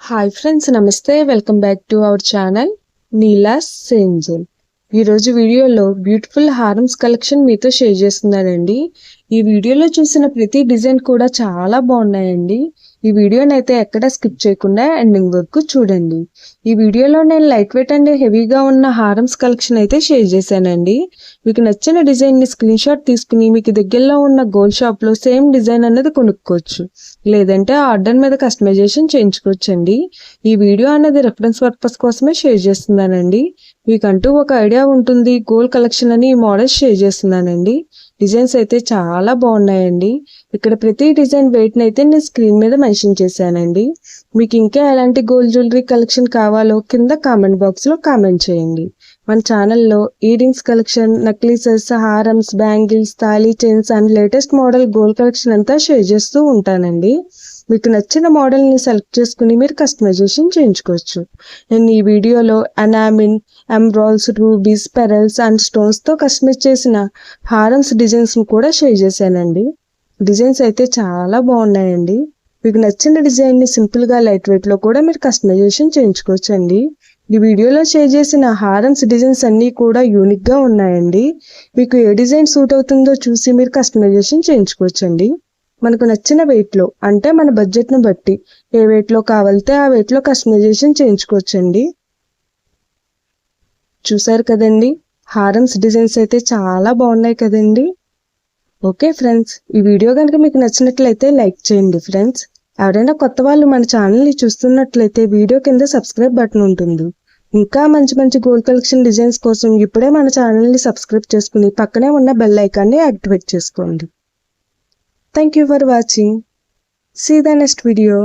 Hi friends, నమస్తే. Welcome back to our channel Neela's Angel. ఈరోజు వీడియోలో బ్యూటిఫుల్ హారమ్స్ కలెక్షన్ మీతో షేర్ చేస్తున్నానండి. ఈ వీడియోలో చూసిన ప్రతి డిజైన్ కూడా చాలా బాగున్నాయండి. ఈ వీడియోని అయితే ఎక్కడ స్కిప్ చేయకుండా ఎండింగ్ వరకు చూడండి. ఈ వీడియోలో నేను లైట్ వెయిట్ అండ్ హెవీగా ఉన్న హారమ్స్ కలెక్షన్ అయితే షేర్ చేశానండి. మీకు నచ్చిన డిజైన్ని స్క్రీన్ షాట్ తీసుకుని మీకు దగ్గరలో ఉన్న గోల్డ్ షాప్లో సేమ్ డిజైన్ అనేది కొనుక్కోవచ్చు, లేదంటే ఆర్డర్ మీద కస్టమైజేషన్ చేయించుకోవచ్చండి. ఈ వీడియో అనేది రెఫరెన్స్ పర్పస్ కోసమే షేర్ చేస్తున్నానండి. మీకంటూ ఒక ఐడియా ఉంటుంది గోల్డ్ కలెక్షన్ అని ఈ మోడల్స్ షేర్ చేస్తున్నానండి. డిజైన్స్ అయితే చాలా బాగున్నాయండి. ఇక్కడ ప్రతి డిజైన్ వెయిట్ అయితే నేను స్క్రీన్ మీద మెన్షన్ చేశానండి. మీకు ఇంకా ఎలాంటి గోల్డ్ జ్యువెలరీ కలెక్షన్ కావాలో కింద కామెంట్ బాక్స్ లో కామెంట్ చేయండి. మన ఛానల్లో ఇయర్ రింగ్స్ కలెక్షన్, నక్లీసెస్, హారమ్స్, బ్యాంగిల్స్, తాళీ chains and latest model gold collection అంతా షేర్ చేస్తూ ఉంటానండి. మీకు నచ్చిన మోడల్ని సెలెక్ట్ చేసుకుని మీరు కస్టమైజేషన్ చేయించుకోవచ్చు. నేను ఈ వీడియోలో ఎనామిన్, ఎంబ్రాయిల్స్, రూబీస్, పెరల్స్ అండ్ స్టోన్స్తో కస్టమైజ్ చేసిన హారమ్స్ డిజైన్స్ కూడా షేర్ చేశానండి. డిజైన్స్ అయితే చాలా బాగున్నాయండి. మీకు నచ్చిన డిజైన్ని సింపుల్గా లైట్ వెయిట్లో కూడా మీరు కస్టమైజేషన్ చేయించుకోవచ్చండి. ఈ వీడియోలో షేర్ చేసిన హారమ్స్ డిజైన్స్ అన్నీ కూడా యూనిక్గా ఉన్నాయండి. మీకు ఏ డిజైన్ సూట్ అవుతుందో చూసి మీరు కస్టమైజేషన్ చేయించుకోవచ్చండి. మనకు నచ్చిన వెయిట్లో, అంటే మన బడ్జెట్ను బట్టి ఏ వెయిట్లో కావాలితే ఆ వెయిట్లో కస్టమైజేషన్ చేయించుకోవచ్చండి. చూసారు కదండి, హారమ్స్ డిజైన్స్ అయితే చాలా బాగున్నాయి కదండి. ఓకే ఫ్రెండ్స్, ఈ వీడియో కనుక మీకు నచ్చినట్లయితే లైక్ చేయండి ఫ్రెండ్స్. ఎవరైనా కొత్త వాళ్ళు మన ఛానల్ని చూస్తున్నట్లయితే వీడియో కింద సబ్స్క్రైబ్ బటన్ ఉంటుంది. ఇంకా మంచి మంచి గోల్డ్ కలెక్షన్ డిజైన్స్ కోసం ఇప్పుడే మన ఛానల్ని సబ్స్క్రైబ్ చేసుకుని పక్కనే ఉన్న బెల్ ఐకాన్ని యాక్టివేట్ చేసుకోండి. Thank you for watching. See the next video.